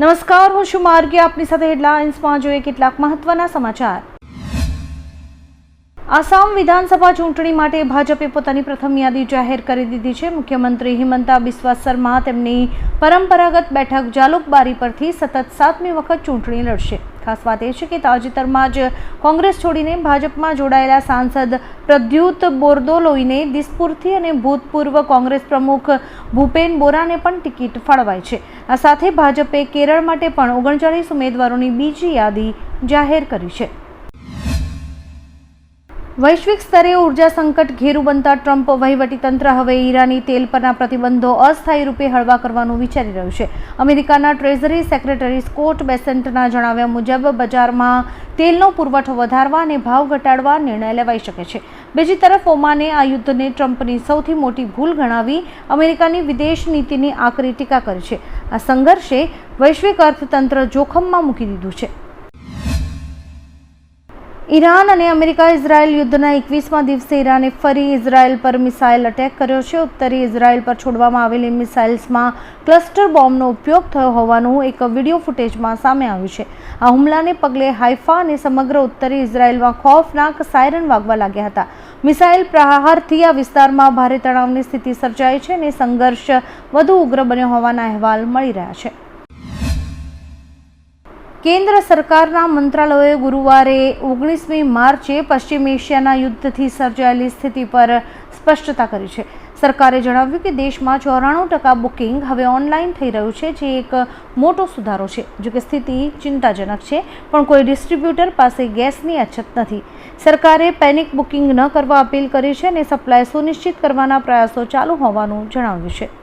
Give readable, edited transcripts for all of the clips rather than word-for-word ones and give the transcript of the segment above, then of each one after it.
નમસ્કાર, હું છું માર્ગી. આપની સાથે હેડલાઇન્સમાં જોઈએ કેટલાક મહત્વના સમાચાર. આસામ વિધાનસભા ચૂંટણી માટે ભાજપે પોતાની પ્રથમ યાદી જાહેર કરી દીધી છે. મુખ્યમંત્રી હિમંતા બિસ્વા શર્મા તેમની પરંપરાગત બેઠક જાલુકબારી પરથી સતત 7મી વખત ચૂંટણી લડશે. ખાસ વાત એ છે કે તાજેતરમાં જ કોંગ્રેસ છોડીને ભાજપમાં જોડાયેલા સાંસદ પ્રદ્યુત બોરદોલોઈને દિસપુરથી અને ભૂતપૂર્વ કોંગ્રેસ પ્રમુખ ભૂપેન બોરાને પણ ટિકિટ ફાળવાઈ છે. આ સાથે ભાજપે કેરળ માટે પણ 39 ઉમેદવારોની બીજી યાદી જાહેર કરી છે. વૈશ્વિક સ્તરે ઉર્જા સંકટ ઘેરું બનતા ટ્રમ્પ વહીવટીતંત્ર હવે ઈરાની તેલ પરના પ્રતિબંધો અસ્થાયી રૂપે હળવા કરવાનું વિચારી રહ્યું છે. અમેરિકાના ટ્રેઝરી સેક્રેટરી સ્કોટ બેસેન્ટના જણાવ્યા મુજબ બજારમાં તેલનો પુરવઠો વધારવા અને ભાવ ઘટાડવા નિર્ણય લેવાઈ શકે છે. બીજી તરફ ઓમાને આ યુદ્ધને ટ્રમ્પની સૌથી મોટી ભૂલ ગણાવી અમેરિકાની વિદેશ નીતિની આકરી ટીકા કરી છે. આ સંઘર્ષે વૈશ્વિક અર્થતંત્ર જોખમમાં મૂકી દીધું છે. ઈરાન અને અમેરિકા ઇઝરાયલ યુદ્ધના 21મા દિવસે ઈરાને ફરી ઇઝરાયલ પર મિસાઇલ અટેક કર્યો છે. ઉત્તરી ઇઝરાયલ પર છોડવામાં આવેલી મિસાઇલ્સમાં ક્લસ્ટર બોમ્બનો ઉપયોગ થયો હોવાનું એક વિડીયો ફૂટેજમાં સામે આવ્યું છે. આ હુમલાને પગલે હાઇફા અને સમગ્ર ઉત્તરી ઇઝરાયલમાં ખૌફનાક સાયરન વાગવા લાગ્યા હતા. મિસાઇલ પ્રહારથી આ વિસ્તારમાં ભારે તણાવની સ્થિતિ સર્જાઈ છે અને સંઘર્ષ વધુ ઉગ્ર બન્યો હોવાના અહેવાલ મળી રહ્યા છે. કેન્દ્ર સરકારના મંત્રાલયોએ ગુરુવારે 19મી માર્ચે પશ્ચિમ એશિયાના યુદ્ધથી સર્જાયેલી સ્થિતિ પર સ્પષ્ટતા કરી છે. સરકારે જણાવ્યું કે દેશમાં 94% બુકિંગ હવે ઓનલાઈન થઈ રહ્યું છે, જે એક મોટો સુધારો છે. જોકે સ્થિતિ ચિંતાજનક છે, પણ કોઈ ડિસ્ટ્રીબ્યુટર પાસે ગેસની અછત નથી. સરકારે પેનિક બુકિંગ ન કરવા અપીલ કરી છે અને સપ્લાય સુનિશ્ચિત કરવાના પ્રયાસો ચાલુ હોવાનું જણાવ્યું છે.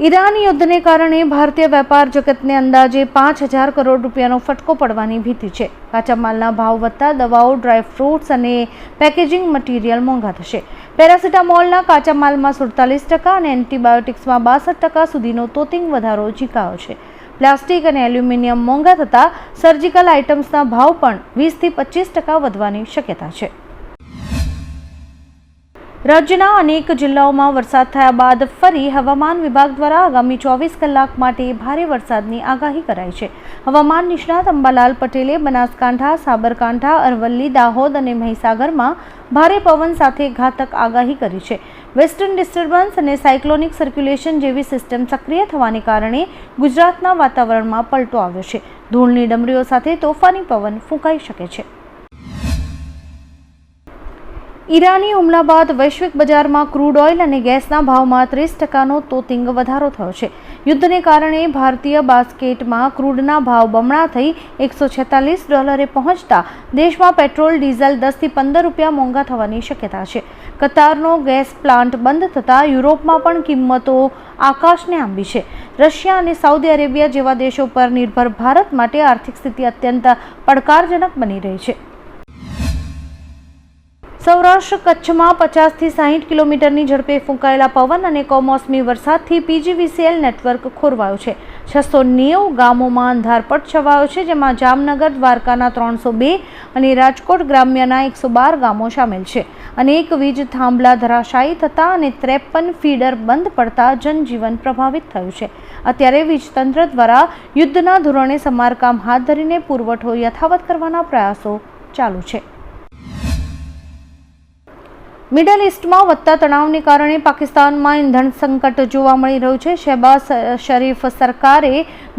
ઈરાન યુદ્ધને કારણે ભારતીય વેપાર જગતને અંદાજે 5,000 કરોડ રૂપિયાનો ફટકો પડવાની ભીતિ છે. કાચા માલના ભાવ વધતા દવાઓ, ડ્રાયફ્રૂટ્સ અને પેકેજિંગ મટીરિયલ મોંઘા થશે. પેરાસિટામોલના કાચા માલમાં 47% અને એન્ટીબાયોટિક્સમાં 62% સુધીનો તોતિંગ વધારો ઝીકાયો છે. પ્લાસ્ટિક અને એલ્યુમિનિયમ મોંઘા થતાં સર્જિકલ આઇટમ્સના ભાવ પણ 20થી 25% વધવાની શક્યતા છે. રાજ્યના અનેક જિલ્લાઓમાં વરસાદ થયા બાદ ફરી હવામાન વિભાગ દ્વારા આગામી 24 કલાક માટે ભારે વરસાદની આગાહી કરાઈ છે. હવામાન નિષ્ણાત અંબાલાલ પટેલે બનાસકાંઠા, સાબરકાંઠા, અરવલ્લી, દાહોદ અને મહીસાગરમાં ભારે પવન સાથે ઘાતક આગાહી કરી છે. વેસ્ટર્ન ડિસ્ટર્બન્સ અને સાયક્લોનિક સર્ક્યુલેશન જેવી સિસ્ટમ સક્રિય થવાને કારણે ગુજરાતના વાતાવરણમાં પલટો આવ્યો છે. ધૂળની ડમરીઓ સાથે તોફાની પવન ફૂંકાઈ શકે છે. ઈરાની હુમલા બાદ વૈશ્વિક બજારમાં ક્રૂડ ઓઇલ અને ગેસના ભાવમાં 30%નો તોતિંગ વધારો થયો છે. યુદ્ધને કારણે ભારતીય બાસ્કેટમાં ક્રૂડના ભાવ બમણા થઈ $146 પહોંચતા દેશમાં પેટ્રોલ, ડીઝલ 10થી 15 રૂપિયા મોંઘા થવાની શક્યતા છે. કતારનો ગેસ પ્લાન્ટ બંધ થતાં યુરોપમાં પણ કિંમતો આકાશને આંબી છે. રશિયા અને સાઉદી અરેબિયા જેવા દેશો પર નિર્ભર ભારત માટે આર્થિક સ્થિતિ અત્યંત પડકારજનક બની રહી છે. સૌરાષ્ટ્ર કચ્છમાં 50થી 60 કિલોમીટરની ઝડપે ફૂંકાયેલા પવન અને કમોસમી વરસાદથી પીજીવીસીએલ નેટવર્ક ખોરવાયું છે. 690 ગામોમાં અંધારપટ છવાયો છે, જેમાં જામનગર દ્વારકાના 302 અને રાજકોટ ગ્રામ્યના 112 ગામો સામેલ છે. અનેક વીજ થાંભલા ધરાશાયી થતા અને 53 ફીડર બંધ પડતા જનજીવન પ્રભાવિત થયું છે. અત્યારે વીજતંત્ર દ્વારા યુદ્ધના ધોરણે સમારકામ હાથ ધરીને પુરવઠો યથાવત કરવાના પ્રયાસો ચાલુ છે. મિડલ ઇસ્ટમાં વધતા તણાવને કારણે પાકિસ્તાનમાં ઇંધણ સંકટ જોવા મળી રહ્યું છે. શહેબાઝ શરીફ સરકારે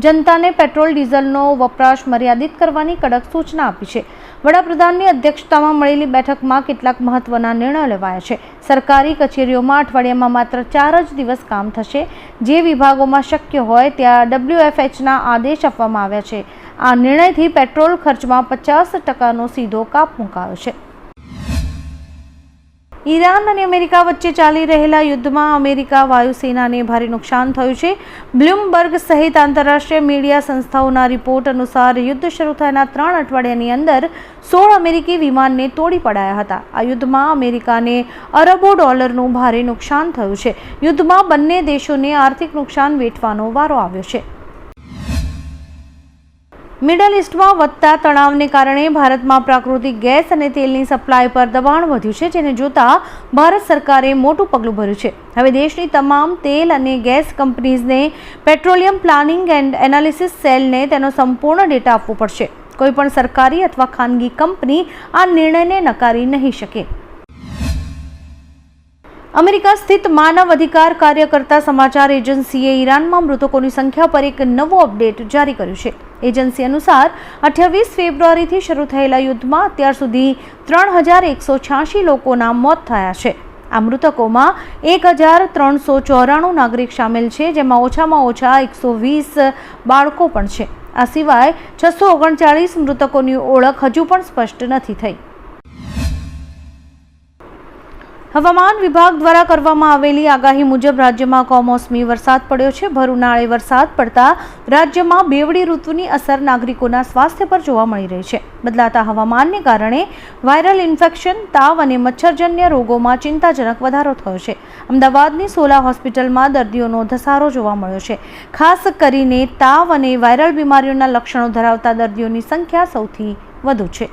જનતાને પેટ્રોલ, ડીઝલનો વપરાશ મર્યાદિત કરવાની કડક સૂચના આપી છે. વડાપ્રધાનની અધ્યક્ષતામાં મળેલી બેઠકમાં કેટલાક મહત્વના નિર્ણયો લેવાયા છે. સરકારી કચેરીઓમાં અઠવાડિયામાં માત્ર 4 જ દિવસ કામ થશે. જે વિભાગોમાં શક્ય હોય ત્યાં WFHના આદેશ આપવામાં આવ્યા છે. આ નિર્ણયથી પેટ્રોલ ખર્ચમાં 50%નો સીધો કાપ મુકાયો છે. ઈરાન અને અમેરિકા વચ્ચે ચાલી રહેલા યુદ્ધમાં અમેરિકા વાયુસેનાને ભારે નુકસાન થયું છે. બ્લૂમબર્ગ સહિત આંતરરાષ્ટ્રીય મીડિયા સંસ્થાઓના રિપોર્ટ અનુસાર યુદ્ધ શરૂ થયાના 3 અઠવાડિયાની અંદર 16 અમેરિકી વિમાનને તોડી પડાયા હતા. આ યુદ્ધમાં અમેરિકાને અરબો ડોલરનું ભારે નુકસાન થયું છે. યુદ્ધમાં બંને દેશોને આર્થિક નુકસાન વેઠવાનો વારો આવ્યો છે. મિડલ ઈસ્ટમાં વધતા તણાવને કારણે ભારતમાં પ્રાકૃતિક ગેસ અને તેલની સપ્લાય પર દબાણ વધ્યું છે, જેને જોતા ભારત સરકારે મોટું પગલું ભર્યું છે. હવે દેશની તમામ તેલ અને ગેસ કંપનીઝને પેટ્રોલિયમ પ્લાનિંગ એન્ડ એનાલિસિસ સેલને તેનો સંપૂર્ણ ડેટા આપવો પડશે. કોઈપણ સરકારી અથવા ખાનગી કંપની આ નિર્ણયને નકારી નહીં શકે. અમેરિકા સ્થિત માનવ અધિકાર કાર્યકર્તા સમાચાર એજન્સીએ ઈરાનમાં મૃતકોની સંખ્યા પર એક નવો અપડેટ જારી કર્યું છે. એજન્સી અનુસાર 28 ફેબ્રુઆરીથી શરૂ થયેલા યુદ્ધમાં અત્યાર સુધી 3186 લોકોના મોત થયા છે. આ મૃતકોમાં 1394 નાગરિક સામેલ છે, જેમાં ઓછામાં ઓછા 120 બાળકો પણ છે. આ સિવાય 639 મૃતકોની ઓળખ હજુ પણ સ્પષ્ટ નથી થઈ. હવામાન વિભાગ દ્વારા કરવામાં આવેલી આગાહી મુજબ રાજ્યમાં કમોસમી વરસાદ પડ્યો છે. ભર ઉનાળે વરસાદ પડતા રાજ્યમાં બેવડી ઋતુની અસર નાગરિકોના સ્વાસ્થ્ય પર જોવા મળી રહી છે. બદલાતા હવામાનને કારણે વાયરલ ઇન્ફેક્શન, તાવ અને મચ્છરજન્ય રોગોમાં ચિંતાજનક વધારો થયો છે. અમદાવાદની સોલા હોસ્પિટલમાં દર્દીઓનો ધસારો જોવા મળ્યો છે. ખાસ કરીને તાવ અને વાયરલ બીમારીઓના લક્ષણો ધરાવતા દર્દીઓની સંખ્યા સૌથી વધુ છે.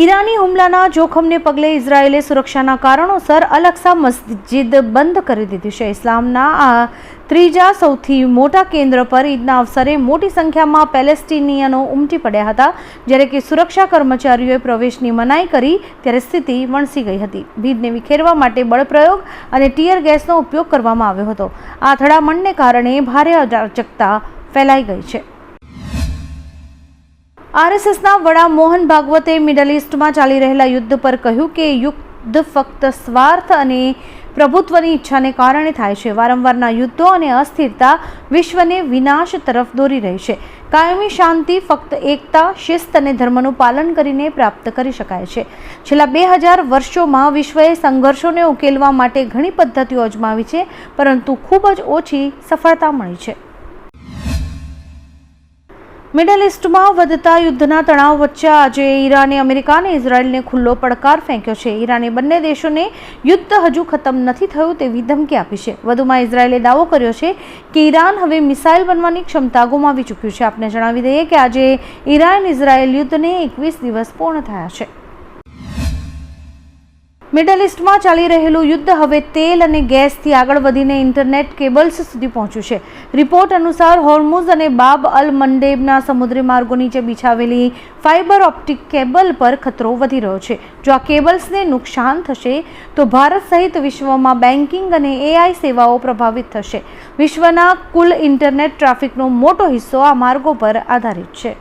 ઈરાની હુમલાના જોખમને પગલે ઇઝરાયેલે સુરક્ષાના કારણોસર અલ-અક્સા મસ્જિદ બંધ કરી દીધી છે. ઇસ્લામના આ ત્રીજા સૌથી મોટા કેન્દ્ર પર ઈદના અવસરે મોટી સંખ્યામાં પેલેસ્ટિનિયનો ઉમટી પડ્યા હતા. જ્યારે કે સુરક્ષા કર્મચારીઓએ પ્રવેશની મનાઈ કરી ત્યારે સ્થિતિ વણસી ગઈ હતી. ભીડને વિખેરવા માટે બળપ્રયોગ અને ટીયર ગેસનો ઉપયોગ કરવામાં આવ્યો હતો. આ અથડામણને કારણે ભારે અરાજકતા ફેલાઈ ગઈ છે. આરએસએસના વડા મોહન ભાગવતે મિડલ ઈસ્ટમાં ચાલી રહેલા યુદ્ધ પર કહ્યું કે યુદ્ધ ફક્ત સ્વાર્થ અને પ્રભુત્વની ઈચ્છાને કારણે થાય છે. વારંવારના યુદ્ધો અને અસ્થિરતા વિશ્વને વિનાશ તરફ દોરી રહી છે. કાયમી શાંતિ ફક્ત એકતા, શિસ્ત અને ધર્મનું પાલન કરીને પ્રાપ્ત કરી શકાય છે. છેલ્લા 2000 વર્ષોમાં વિશ્વએ સંઘર્ષોને ઉકેલવા માટે ઘણી પદ્ધતિઓ અજમાવી છે, પરંતુ ખૂબ જ ઓછી સફળતા મળી છે. મિડલ ઈસ્ટમાં વધતા યુદ્ધના તણાવ વચ્ચે આજે ઈરાને અમેરિકા અને ઇઝરાયલને ખુલ્લો પડકાર ફેંક્યો છે. ઈરાને બંને દેશોને યુદ્ધ હજુ ખતમ નથી થયું તેવી ધમકી આપી છે. વધુમાં ઇઝરાયલે દાવો કર્યો છે કે ઈરાન હવે મિસાઇલ બનવાની ક્ષમતા ગુમાવી ચૂક્યું છે. આપને જણાવી દઈએ કે આજે ઈરાન ઇઝરાયલ યુદ્ધને 21 દિવસ પૂર્ણ થયા છે. મિડલ ઈસ્ટમાં ચાલી રહેલું યુદ્ધ હવે તેલ અને ગેસથી આગળ વધીને ઇન્ટરનેટ કેબલ્સ સુધી પહોંચ્યું છે. રિપોર્ટ અનુસાર હોર્મુઝ અને બાબ અલ મંડેબના સમુદ્રી માર્ગો નીચે બિછાવેલી ફાઇબર ઓપ્ટિક કેબલ પર ખતરો વધી રહ્યો છે. જો આ કેબલ્સને નુકસાન થશે તો ભારત સહિત વિશ્વમાં બેન્કિંગ અને એઆઈ સેવાઓ પ્રભાવિત થશે. વિશ્વના કુલ ઇન્ટરનેટ ટ્રાફિકનો મોટો હિસ્સો આ માર્ગો પર આધારિત છે.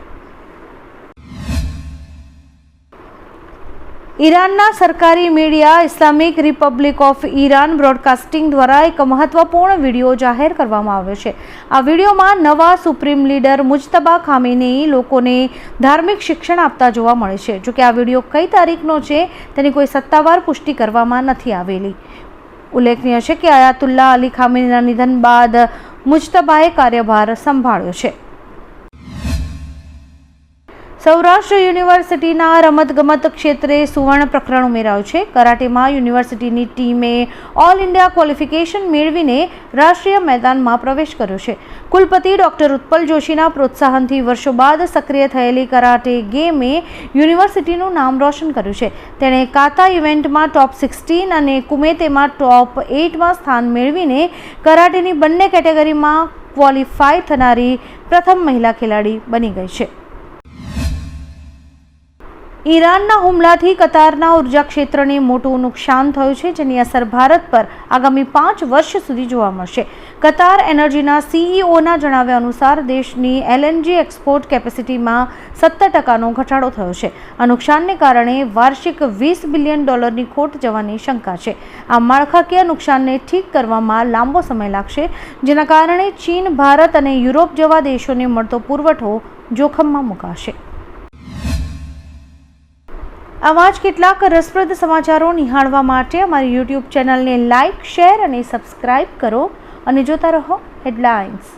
ઈરાનના સરકારી media Islamic Republic of Iran broadcasting દ્વારા એક મહત્વપૂર્ણ વિડીયો જાહેર કરવામાં આવ્યો છે. આ વિડીયોમાં નવા સુપ્રીમ લીડર મુજતબા ખામેનેઈ લોકોને ધાર્મિક શિક્ષણ આપતા જોવા મળે છે. જોકે આ વિડીયો કઈ તારીખનો છે તેની કોઈ સત્તાવાર પુષ્ટિ કરવામાં નથી આવેલી. ઉલ્લેખનીય છે કે આયાતુલ્લા અલી ખામેનીના નિધન બાદ મુજતબાએ કાર્યભાર સંભાળ્યો છે. સૌરાષ્ટ્ર યુનિવર્સિટીના રમતગમત ક્ષેત્રે સુવર્ણ પ્રકરણ ઉમેરાયું છે. કરાટેમાં યુનિવર્સિટીની ટીમે ઓલ ઇન્ડિયા ક્વોલિફિકેશન મેળવીને રાષ્ટ્રીય મેદાનમાં પ્રવેશ કર્યો છે. કુલપતિ ડોક્ટર ઉત્પલ જોશીના પ્રોત્સાહનથી વર્ષો બાદ સક્રિય થયેલી કરાટે ગેમે યુનિવર્સિટીનું નામ રોશન કર્યું છે. તેણે કાતા ઇવેન્ટમાં ટોપ 16 અને કુમેતેમાં ટોપ 8માં સ્થાન મેળવીને કરાટેની બંને કેટેગરીમાં ક્વોલિફાય થનારી પ્રથમ મહિલા ખેલાડી બની ગઈ છે. ઈરાનના હુમલાથી કતારના ઉર્જા ક્ષેત્રને મોટું નુકસાન થયું છે, જેની અસર ભારત પર આગામી 5 વર્ષ સુધી જોવા મળશે. કતાર એનર્જીના સીઈઓના જણાવ્યા અનુસાર દેશની એલએનજી એક્સપોર્ટ કેપેસિટીમાં 17% ઘટાડો થયો છે. આ નુકસાનને કારણે વાર્ષિક $20 બિલિયન ખોટ જવાની શંકા છે. આ માળખાકીય નુકસાનને ઠીક કરવામાં લાંબો સમય લાગશે, જેના કારણે ચીન, ભારત અને યુરોપ જેવા દેશોને મળતો પુરવઠો જોખમમાં મુકાશે. આવા જ કેટલાક રસપ્રદ સમાચારો નિહાળવા માટે અમારી યુટ્યુબ ચેનલને લાઇક, શેર અને સબસ્ક્રાઇબ કરો અને જોતા રહો હેડલાઇન્સ.